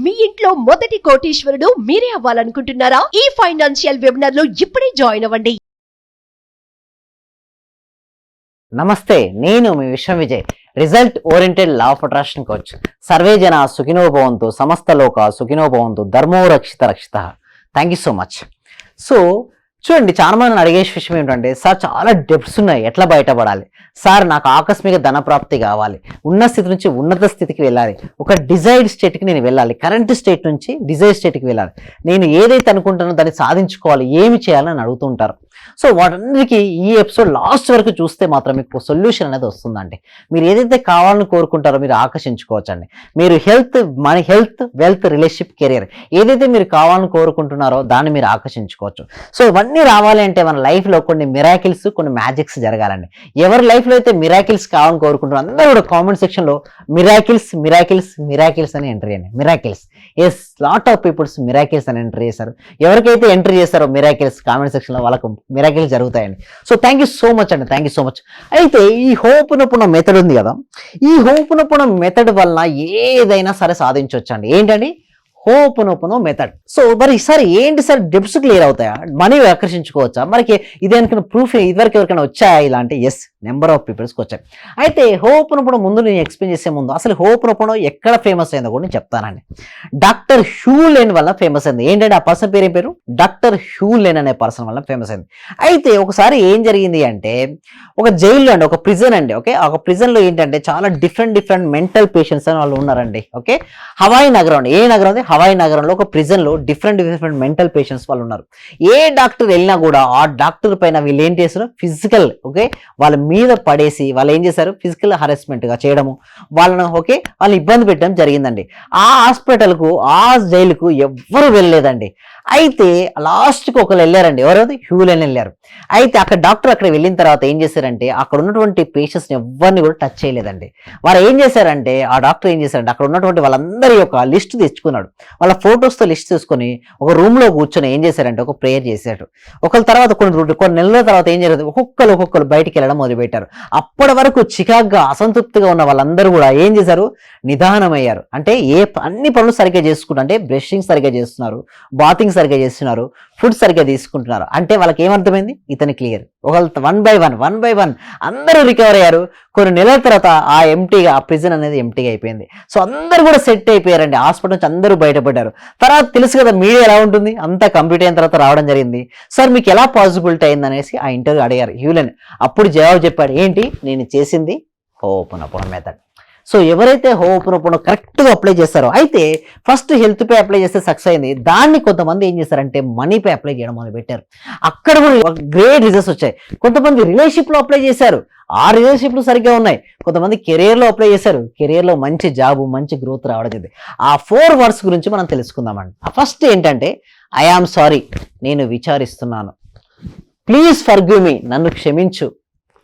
మీ ఇంట్లో మొదటి కోటీశ్వరుడు మీరే అవ్వాలనుకుంటున్నారా? ఈ ఫైనాన్షియల్ వెబినార్ లో ఇప్పుడే జాయిన్ అవ్వండి. నమస్తే, నేను మీ Vishwam Vijay, result oriented law of attraction coach. సర్వే జన సుఖినో భవంతు, సమస్త లోక సుఖినో భవంతు, ధర్మో రక్షిత రక్షిత. Thank you so much. So చూడండి, చాలా మంది అడిగే విషయం ఏంటంటే, సార్ చాలా డెప్స్ ఉన్నాయి, ఎట్లా బయటపడాలి? సార్ నాకు ఆకస్మిక ధన ప్రాప్తి కావాలి, ఉన్న స్థితి నుంచి ఉన్నత స్థితికి వెళ్ళాలి, ఒక డిజైర్డ్ స్టేట్కి నేను వెళ్ళాలి, కరెంట్ స్టేట్ నుంచి డిజైర్ స్టేట్కి వెళ్ళాలి, నేను ఏదైతే అనుకుంటానో దాన్ని సాధించుకోవాలి, ఏమి చేయాలని అడుగుతూ ఉంటారు. సో వాటన్నిటికీ ఈ ఎపిసోడ్ లాస్ట్ వరకు చూస్తే మాత్రం మీకు సొల్యూషన్ అనేది వస్తుందండి. మీరు ఏదైతే కావాలని కోరుకుంటారో మీరు ఆకర్షించుకోవచ్చండి. మీరు మన హెల్త్, వెల్త్, రిలేషన్షిప్, కెరియర్ ఏదైతే మీరు కావాలని కోరుకుంటున్నారో దాన్ని మీరు ఆకర్షించుకోవచ్చు. సో ఇవన్నీ రావాలి అంటే మన లైఫ్లో కొన్ని మిరాకిల్స్, కొన్ని మ్యాజిక్స్ జరగాలండి. ఎవరి లైఫ్లో అయితే మిరాకిల్స్ కావాలని కోరుకుంటున్నారో అందరూ కూడా కామెంట్ సెక్షన్లో మిరాకిల్స్ మిరాకిల్స్ మిరాకిల్స్ అని ఎంటర్ చేయండి. Miracles, yes, lot of peoples miracles అని ఎంటర్ చేశారు. ఎవరికైతే ఎంటర్ చేస్తారో మిరాకిల్స్ కామెంట్ సెక్షన్లో వాళ్ళకు మిరాకిల్స్ జరుగుతాయండి. So thank you so much అండి, థ్యాంక్ యూ సో మచ్. అయితే ఈ హోపునొప్పున మెథడ్ ఉంది కదా, ఈ హోపునొప్పున మెథడ్ వలన ఏదైనా సరే సాధించవచ్చు అండి. ఏంటండి? హోపునొప్పునో మెథడ్. సో మరి ఈసారి ఏంటి సార్, డెప్స్ క్లియర్ అవుతాయా, మనీ ఆకర్షించుకోవచ్చా? మనకి ఇదేనికైనా ప్రూఫ్ ఇదివరకు ఎవరికైనా వచ్చాయా ఇలాంటి? ఎస్, నెంబర్ ఆఫ్ పీపుల్స్కి వచ్చాయి. అయితే హోపునొప్పున ముందు నేను ఎక్స్ప్లెయిన్ చేసే ముందు అసలు హోపునొప్పున ఎక్కడ ఫేమస్ అయిందో కూడా నేను చెప్తానండి. డాక్టర్ హ్యూలెన్ వల్ల ఫేమస్ అయింది. ఏంటంటే ఆ పర్సన్ పేరు ఏం పేరు? డాక్టర్ హ్యూలెన్ అనే పర్సన్ వల్ల ఫేమస్ అయింది. అయితే ఒకసారి ఏం జరిగింది అంటే, ఒక జైల్లో అండి, ఒక ప్రిజన్ అండి, ఓకే, ఒక ప్రిజన్లో ఏంటంటే చాలా డిఫరెంట్ మెంటల్ పేషెంట్స్ అని వాళ్ళు ఉన్నారండి. ఓకే, హవాయి నగరం అండి, ఏ నగరం అది? హవాయి నగరంలో ఒక ప్రిజన్లో డిఫరెంట్ మెంటల్ పేషెంట్స్ వాళ్ళు ఉన్నారు. ఏ డాక్టర్ వెళ్ళినా కూడా ఆ డాక్టర్ పైన వీళ్ళు ఏం చేస్తారు, ఫిజికల్, ఓకే, వాళ్ళ మీద పడేసి వాళ్ళు ఏం చేశారు, ఫిజికల్ హరాస్మెంట్గా చేయడము, వాళ్ళను ఓకే వాళ్ళని ఇబ్బంది పెట్టడం జరిగిందండి. ఆ హాస్పిటల్కు, ఆ జైలుకు ఎవ్వరు వెళ్ళలేదండి. అయితే లాస్ట్కి ఒకరు వెళ్ళారండి. ఎవరు? హ్యూలెన్ వెళ్ళారు. అయితే అక్కడ డాక్టర్ అక్కడ వెళ్ళిన తర్వాత ఏం చేశారంటే, అక్కడ ఉన్నటువంటి పేషెంట్స్ని ఎవరిని కూడా టచ్ చేయలేదండి. వారు ఏం చేశారంటే, ఆ డాక్టర్ ఏం చేశారంటే, అక్కడ ఉన్నటువంటి వాళ్ళందరి యొక్క లిస్ట్ తెచ్చుకున్నాడు. వాళ్ళ ఫొటోస్తో లిస్ట్ తీసుకొని ఒక రూమ్లో కూర్చొని ఏం చేశారంటే ఒక ప్రేయర్ చేశాడు. ఒకళ్ళ తర్వాత కొన్ని నెలల తర్వాత ఏం జరిగింది, ఒక్కొక్కరు బయటికి వెళ్ళడం మొదలుపెట్టారు. అప్పటి వరకు చికాగ్గా, అసంతృప్తిగా ఉన్న వాళ్ళందరూ కూడా ఏం చేశారు, నిదానమయ్యారు. అంటే అన్ని పనులు సరిగ్గా చేసుకుంటారు, అంటే బ్రషింగ్ సరిగ్గా చేస్తున్నారు, బాతింగ్ సరిగ్గా చేస్తున్నారు, ఫుడ్ సరిగ్గా తీసుకుంటున్నారు. అంటే వాళ్ళకి ఏమర్థమైంది, ఇతని క్లియర్. ఒకళ్ళు వన్ బై వన్ అందరూ రికవర్ అయ్యారు. కొన్ని నెలల తర్వాత ఆ ప్రిజన్ అనేది ఎంటీగా అయిపోయింది. సో అందరూ కూడా సెట్ అయిపోయారండి. హాస్పిటల్ నుంచి అందరూ బయటపడ్డారు. తర్వాత తెలుసు కదా మీడియా ఎలా ఉంటుంది, అంతా కంప్లీట్ అయిన తర్వాత రావడం జరిగింది. సార్ మీకు ఎలా పాసిబిలిటీ అయింది అనేసి ఆ ఇంటర్వ్యూ అడిగారు హ్యూలెన్. అప్పుడు జవాబు చెప్పాడు, ఏంటి, నేను చేసింది హోపునొప్పున మెథడ్. సో ఎవరైతే హోపునొప్పున కరెక్ట్గా అప్లై చేస్తారో, అయితే ఫస్ట్ హెల్త్ పై అప్లై చేస్తే సక్సెస్ అయింది. దాన్ని కొంతమంది ఏం చేస్తారంటే మనీపై అప్లై చేయడం మొదలు పెట్టారు. అక్కడ కూడా గ్రేట్ రిజల్ట్స్ వచ్చాయి. కొంతమంది రిలేషన్షిప్లో అప్లై చేశారు, ఆ రిలేషన్షిప్లు సరిగ్గా ఉన్నాయి. కొంతమంది కెరియర్లో అప్లై చేశారు, కెరియర్లో మంచి జాబు, మంచి గ్రోత్ రావడం జరిగింది. ఆ 4 వర్డ్స్ గురించి మనం తెలుసుకుందామండి. ఫస్ట్ ఏంటంటే, ఐ ఆమ్ సారీ, నేను విచారిస్తున్నాను, ప్లీజ్ ఫర్గివ్ మీ, నన్ను క్షమించు,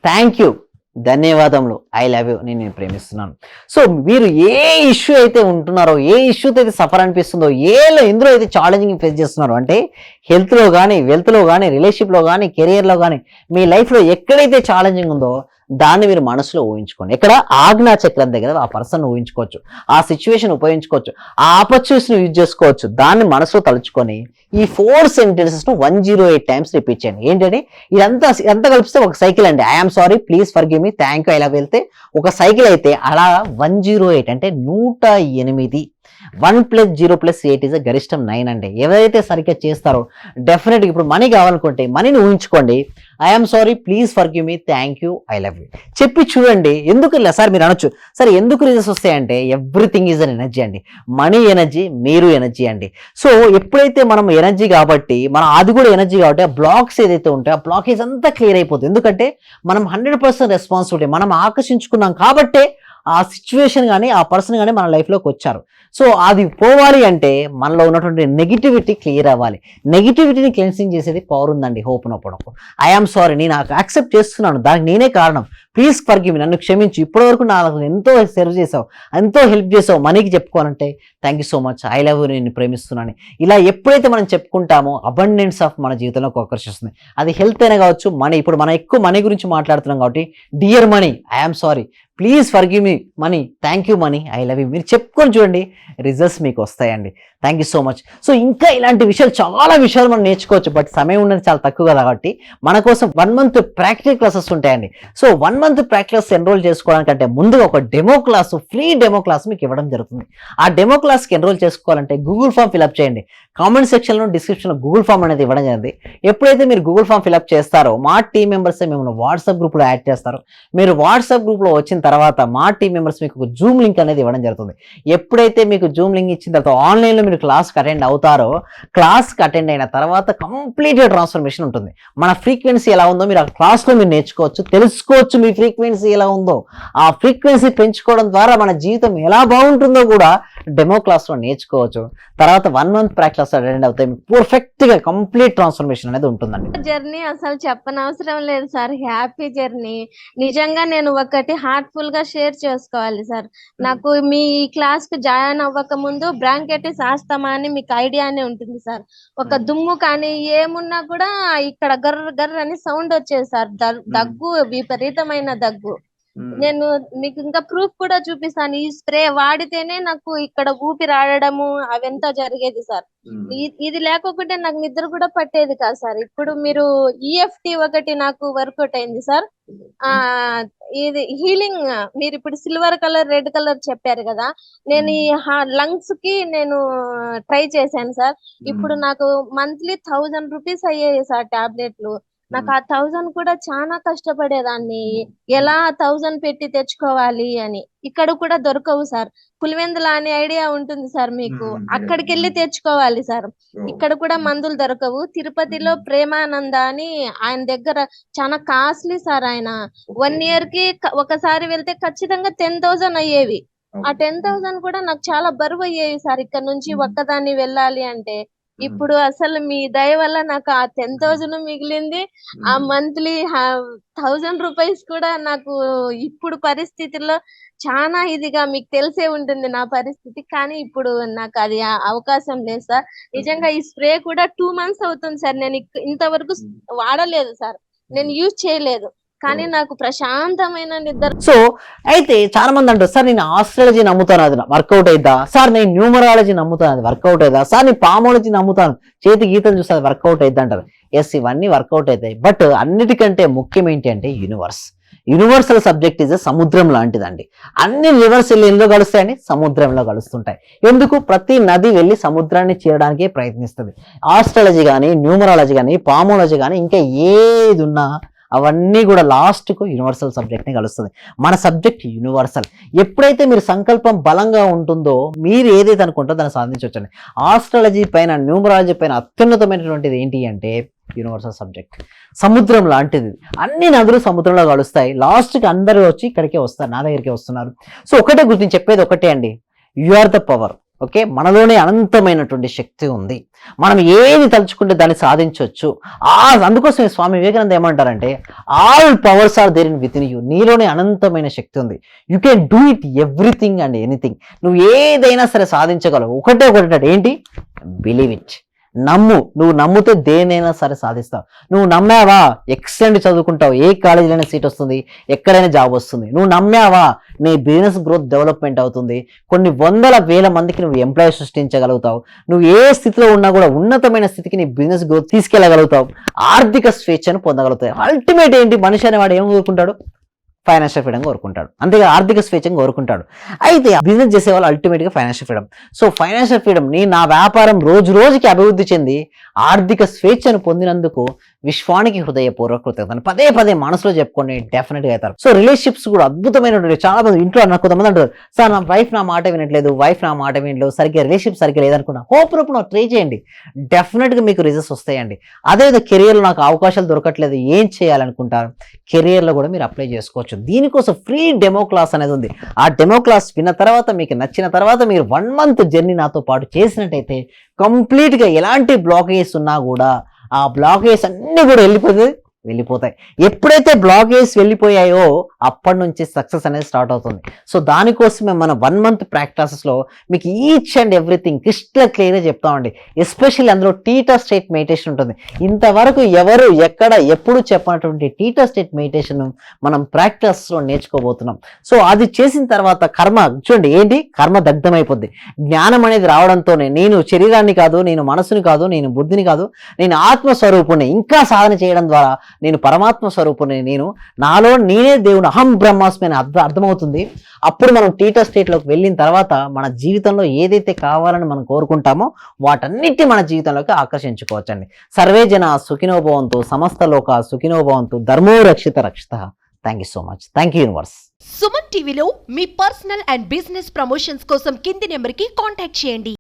థ్యాంక్ యూ, ధన్యవాదములు, ఐ లవ్ యూ, నేను ప్రేమిస్తున్నాను. సో మీరు ఏ ఇష్యూ అయితే ఉంటున్నారో, ఏ ఇష్యూతో అయితే సఫర్ అనిపిస్తుందో, ఎందులో అయితే ఛాలెంజింగ్ ఫేస్ చేస్తున్నారో, అంటే హెల్త్లో కానీ, వెల్త్లో కానీ, రిలేషన్షిప్లో కానీ, కెరియర్లో కానీ, మీ లైఫ్లో ఎక్కడైతే ఛాలెంజింగ్ ఉందో దాన్ని మీరు మనసులో ఊహించుకోండి. ఇక్కడ ఆజ్ఞా చక్రం దగ్గర ఆ పర్సన్ ఊహించుకోవచ్చు, ఆ సిచ్యువేషన్ ఉపయోగించుకోవచ్చు, ఆ ఆపర్చునిటీని యూజ్ చేసుకోవచ్చు. దాన్ని మనసులో తలుచుకొని ఈ 4 సెంటెన్సెస్ను 108 టైమ్స్ రిపీట్ చేయండి. ఏంటంటే ఇదంతా కలిపిస్తే ఒక సైకిల్ అండి. I'm sorry, please forgive me, thank you, I love you వెళ్తే ఒక సైకిల్ అయితే అలా 108 అంటే 108. 1 + 0 + 8 = గరిష్టం 9 అండి. ఎవరైతే సరిగ్గా చేస్తారో డెఫినెట్గా, ఇప్పుడు మనీ కావాలనుకుంటే మనీని ఊహించుకోండి, I'm sorry, please forgive me, thank you, I love you చెప్పి చూడండి. ఎందుకు ఇలా సార్ మీరు అనొచ్చు, సార్ ఎందుకు రిజల్ట్స్ వస్తాయంటే, ఎవ్రీథింగ్ ఈజ్ అన్ ఎనర్జీ అండి. మనీ ఎనర్జీ, మీరు ఎనర్జీ అండి. సో ఎప్పుడైతే మనం ఎనర్జీ కాబట్టి, అది కూడా ఎనర్జీ కాబట్టి, ఆ బ్లాక్స్ ఏదైతే ఉంటాయో ఆ బ్లాకేజ్ అంతా క్లియర్ అయిపోతుంది. ఎందుకంటే మనం 100% రెస్పాన్సిబిలిటీ మనం ఆకర్షించుకున్నాం కాబట్టే ఆ సిచ్యువేషన్ కానీ, ఆ పర్సన్ కానీ మన లైఫ్లోకి వచ్చారు. సో అది పోవాలి అంటే మనలో ఉన్నటువంటి నెగిటివిటీ క్లియర్ అవ్వాలి. నెగిటివిటీని క్లెన్సింగ్ చేసేది పవర్ ఉందండి హోపునొప్పున. ఐఆమ్ సారీ, నేను యాక్సెప్ట్ చేస్తున్నాను, దానికి నేనే కారణం, ప్లీజ్ ఫర్గివ్ మీ, నన్ను క్షమించు, ఇప్పటివరకు నాకు ఎంతో సర్వ్ చేసావు, ఎంతో హెల్ప్ చేసావు, మనీకి చెప్పుకోవాలంటే thank you so much, I love you, నేను ప్రేమిస్తున్నాను. ఇలా ఎప్పుడైతే మనం చెప్పుకుంటామో అబండెన్స్ ఆఫ్ మన జీవితంలోకి ఆకర్షిస్తుంది. అది హెల్త్ అయినా కావచ్చు, మనీ. ఇప్పుడు మనం ఎక్కువ మనీ గురించి మాట్లాడుతున్నాం కాబట్టి, dear money, I am sorry, please forgive me money, thank you money, I love you మీరు చెప్పుకొని చూడండి, రిజల్ట్స్ మీకు వస్తాయండి. Thank you so much. So ఇంకా ఇలాంటి విషయాలు చాలా విషయాలు మనం నేర్చుకోవచ్చు, బట్ సమయం ఉన్నది చాలా తక్కువ కదా, కాబట్టి మన కోసం 1 month ప్రాక్టికల్ క్లాసెస్ ఉంటాయండి. సో 1 month ప్రాక్టికల్స్ ఎన్రోల్ చేసుకోవడానికంటే ముందుగా ఒక demo class, free demo class మీకు ఇవ్వడం జరుగుతుంది. ఆ డెమో క్లాస్కి ఎన్రోల్ చేసుకోవాలంటే గూగుల్ ఫామ్ ఫిల్అప్ చేయండి. కామెంట్ సెక్షన్లో, డిస్క్రిప్షన్లో గూగుల్ ఫామ్ అనేది ఇవ్వడం జరిగింది. ఎప్పుడైతే మీరు గూగుల్ ఫామ్ ఫిల్అప్ చేస్తారో మా టీం మెంబర్స్ మిమ్మల్ని వాట్సాప్ గ్రూప్లో యాడ్ చేస్తారు. మీరు వాట్సాప్ గ్రూప్లో వచ్చిన తర్వాత మా టీం మెంబర్స్ మీకు ఒక జూమ్ లింక్ అనేది ఇవ్వడం జరుగుతుంది. ఎప్పుడైతే మీకు జూమ్ లింక్ ఇచ్చిన తర్వాత ఆన్లైన్లో మీరు క్లాస్కి అటెండ్ అవుతారో, క్లాస్కి అటెండ్ అయిన తర్వాత కంప్లీట్గా ట్రాన్స్ఫర్మేషన్ ఉంటుంది. మన ఫ్రీక్వెన్సీ ఎలా ఉందో మీరు ఆ క్లాస్లో మీరు నేర్చుకోవచ్చు, తెలుసుకోవచ్చు. మీ ఫ్రీక్వెన్సీ ఎలా ఉందో ఆ ఫ్రీక్వెన్సీ పెంచుకోవడం ద్వారా మన జీవితం ఎలా బాగుంటుందో కూడా డెమో క్లాస్లో నేర్చుకోవచ్చు. తర్వాత 1 month ప్రాక్టీస్ అటెండ్ అవుతాయి, పర్ఫెక్ట్గా కంప్లీట్ ట్రాన్స్ఫర్మేషన్ అనేది ఉంటుందండి. జర్నీ అసలు చెప్పనవసరం లేదు సార్, హ్యాపీ జర్నీ. నిజంగా నేను ఒకటి హార్ట్ఫుల్ గా షేర్ చేసుకోవాలి సార్. నాకు మీ క్లాస్ కు జాయిన్ అవ్వక ముందు బ్రాంకైటిస్ ఆస్తమా అని మీకు ఐడియానే ఉంటుంది సార్. ఒక దుమ్ము కానీ ఏమున్నా కూడా ఇక్కడ గర్ర గర్ర అని సౌండ్ వచ్చేది సార్. దగ్గు, విపరీతమైన దగ్గు. నేను మీకు ఇంకా ప్రూఫ్ కూడా చూపిస్తాను. ఈ స్ప్రే వాడితేనే నాకు ఇక్కడ ఊపిరి ఆడడము అవంతా జరిగేది సార్. ఇది లేకపోతే నాకు నిద్ర కూడా పట్టేది కాదు సార్. ఇప్పుడు మీరు ఈఎఫ్టి ఒకటి నాకు వర్కౌట్ అయింది సార్. ఇది హీలింగ్ మీరు ఇప్పుడు సిల్వర్ కలర్, రెడ్ కలర్ చెప్పారు కదా, నేను ఈ లంగ్స్ కి నేను ట్రై చేశాను సార్. ఇప్పుడు నాకు మంత్లీ 1000 రూపీస్ అయ్యాయి సార్ టాబ్లెట్లు. నాకు ఆ 1000 కూడా చాలా కష్టపడేదాన్ని, ఎలా 1000 పెట్టి తెచ్చుకోవాలి అని. ఇక్కడ కూడా దొరకవు సార్. పులివెందుల అనే ఐడియా ఉంటుంది సార్ మీకు, అక్కడికి వెళ్ళి తెచ్చుకోవాలి సార్. ఇక్కడ కూడా మందులు దొరకవు. తిరుపతిలో ప్రేమానంద అని ఆయన దగ్గర చాలా కాస్ట్లీ సార్. ఆయన 1 year కి ఒకసారి వెళ్తే ఖచ్చితంగా 10,000 అయ్యేవి. ఆ 10,000 కూడా నాకు చాలా బరువు అయ్యేవి సార్, ఇక్కడ నుంచి ఒక్కదాన్ని వెళ్ళాలి అంటే. ఇప్పుడు అసలు మీ దయ వల్ల నాకు ఆ 10,000 మిగిలింది. ఆ మంత్లీ 1000 రూపీస్ కూడా నాకు ఇప్పుడు పరిస్థితుల్లో చాలా ఇదిగా, మీకు తెలిసే ఉంటుంది నా పరిస్థితి, కానీ ఇప్పుడు నాకు అది అవకాశం లేదు సార్. నిజంగా ఈ స్ప్రే కూడా 2 months అవుతుంది సార్. నేను ఇంతవరకు వాడలేదు సార్, నేను యూజ్ చేయలేదు, కానీ నాకు ప్రశాంతమైన నిద్ర. సో అయితే చాలా మంది అంటారు, సార్ నేను ఆస్ట్రాలజీ నమ్ముతాను, అది వర్కౌట్ అయిద్దా? సార్ నేను న్యూమరాలజీ నమ్ముతాను, అది వర్కౌట్ అయిద్దా? సార్ నేను పామాలజీ నమ్ముతాను, చేతి గీతలు చూస్తే అది వర్కౌట్ అయిద్దా అంటారు. ఎస్, ఇవన్నీ వర్కౌట్ అవుతాయి, బట్ అన్నిటికంటే ముఖ్యం ఏంటి అంటే యూనివర్సల్ సబ్జెక్ట్ ఇస్ సముద్రం లాంటిదండి. అన్ని రివర్స్ వెళ్ళి ఎందులో కలుస్తాయండి? సముద్రంలో కలుస్తుంటాయి. ఎందుకు? ప్రతి నది వెళ్ళి సముద్రాన్ని చేరడానికే ప్రయత్నిస్తుంది. ఆస్ట్రాలజీ కానీ, న్యూమరాలజీ కానీ, పామాలజీ కానీ, ఇంకా ఏది ఉన్నా అవన్నీ కూడా లాస్ట్కు యూనివర్సల్ సబ్జెక్ట్ని కలుస్తుంది. మన సబ్జెక్ట్ యూనివర్సల్. ఎప్పుడైతే మీరు సంకల్పం బలంగా ఉంటుందో మీరు ఏదైతే అనుకుంటారో దాన్ని సాధించవచ్చండి. ఆస్ట్రాలజీ పైన, న్యూమరాలజీ పైన అత్యున్నతమైనటువంటిది ఏంటి అంటే యూనివర్సల్ సబ్జెక్ట్. సముద్రం లాంటిది. అన్ని నదులు సముద్రంలో కలుస్తాయి, లాస్ట్కి అందరూ వచ్చి ఇక్కడికే వస్తారు, నా దగ్గరికే వస్తున్నారు. సో ఒకటే గురించి చెప్పేది ఒకటే అండి, you are the power. Okay, మనలోనే అనంతమైనటువంటి శక్తి ఉంది. మనం ఏది తలుచుకుంటే దాన్ని సాధించవచ్చు. అందుకోసం స్వామి వివేకానంద ఏమంటారంటే, all powers are there in with in you. నీలోనే అనంతమైన శక్తి ఉంది. You can do it everything and anything. నువ్వు ఏదైనా సరే సాధించగలవు. ఒకటి ఏంటి? Believe it. నమ్ము. నువ్వు నమ్మితే దేనైనా సరే సాధిస్తావు. నువ్వు నమ్మావా, ఎక్సలెంట్ చదువుకుంటావు, ఏ కాలేజీలోనే సీట్ వస్తుంది, ఎక్కడైనా జాబ్ వస్తుంది. నువ్వు నమ్మావా, నీ బిజినెస్ గ్రోత్ డెవలప్మెంట్ అవుతుంది. కొన్ని 100,000 మందికి నువ్వు ఎంప్లాయీ సృష్టించగలుగుతావు. నువ్వు ఏ స్థితిలో ఉన్నా కూడా ఉన్నతమైన స్థితికి నీ బిజినెస్ గ్రోత్ తీసుకెళ్ళగలుగుతావు. ఆర్థిక స్వేచ్ఛను పొందగలుగుతావు. అల్టిమేట్ ఏంటి? మనిషి అనేవాడు ఏం కోరుకుంటాడు? ఫైనాన్షియల్ ఫ్రీడమ్ కోరుకుంటాడు, అంతేగా ఆర్థిక స్వేచ్ఛను కోరుకుంటాడు. అయితే బిజినెస్ చేసే వాళ్ళు అల్టిమేట్గా financial freedom. So financial freedom, నా వ్యాపారం రోజు రోజుకి అభివృద్ధి చెంది ఆర్థిక స్వేచ్ఛను పొందినందుకు విశ్వానికి హృదయపూర్వక కృతజ్ఞతలు. పదే పదే మనసులో చెప్పుకొని డెఫినెట్గా అవుతారు. సో రిలేషన్షిప్స్ కూడా అద్భుతమైనటువంటి. చాలా మంది ఇంట్లో నాకు కొంతమంది అంటారు, సార్ నా వైఫ్ నా మాట వినట్లేదు, వైఫ్ నా మాట వినలేదు, సరిగ్గా రిలేషన్షిప్ సరిగ్గా లేదనుకున్నా. హోప్ రూపంలో ట్రై చేయండి, డెఫినెట్గా మీకు రిజల్ట్స్ వస్తాయండి. అదేవిధంగా కెరియర్లో నాకు అవకాశాలు దొరకట్లేదు, ఏం చేయాలనుకుంటారు? కెరియర్లో కూడా మీరు అప్లై చేసుకోవచ్చు. దీనికోసం ఫ్రీ డెమో క్లాస్ అనేది ఉంది. ఆ డెమో క్లాస్ విన్న తర్వాత, మీకు నచ్చిన తర్వాత, మీరు 1 month జర్నీ నాతో పాటు చేసినట్టయితే కంప్లీట్గా ఎలాంటి బ్లాకేజెస్ ఉన్నా కూడా ఆ బ్లాకేజెస్ అన్నీ కూడా వెళ్ళిపోతుంది. వెళ్ళిపోతాయి. ఎప్పుడైతే బ్లాకేజ్ వెళ్ళిపోయాయో అప్పటి నుంచి సక్సెస్ అనేది స్టార్ట్ అవుతుంది. సో దానికోసమే మన 1 month ప్రాక్టీసెస్లో మీకు ఈచ్ అండ్ ఎవ్రీథింగ్ క్రిస్టల్ క్లియర్గా చెప్తామండి. ఎస్పెషల్లీ అందులో టీటా స్టేట్ మెడిటేషన్ ఉంటుంది. ఇంతవరకు ఎవరు ఎక్కడ ఎప్పుడు చెప్పినటువంటి టీటా స్టేట్ మెడిటేషన్ మనం ప్రాక్టీస్లో నేర్చుకోబోతున్నాం. సో అది చేసిన తర్వాత కర్మ చూడండి ఏంటి, కర్మ దగ్ధమైపోద్ది. జ్ఞానం అనేది రావడంతోనే నేను శరీరాన్ని కాదు, నేను మనసుని కాదు, నేను బుద్ధిని కాదు, నేను ఆత్మస్వరూపుని, ఇంకా సాధన చేయడం ద్వారా నేను పరమాత్మ స్వరూపుని, నేను నాలో నేనే దేవుడు, అహం బ్రహ్మాస్మి అని అర్థమవుతుంది. అప్పుడు మనం టీటా స్టేట్లోకి వెళ్ళిన తర్వాత మన జీవితంలో ఏదైతే కావాలని మనం కోరుకుంటామో వాటన్నిటి మన జీవితంలోకి ఆకర్షించుకోవచ్చండి. సర్వే జన సుఖినో భవంతు, సమస్త లోక సుఖినో భవంతు, ధర్మో రక్షిత రక్షితః. Thank you so much. Thank you universe. Suman టీవీలో మీ పర్సనల్ అండ్ బిజినెస్ ప్రమోషన్స్ కోసం కింది నెంబర్కి కాంటాక్ట్ చేయండి.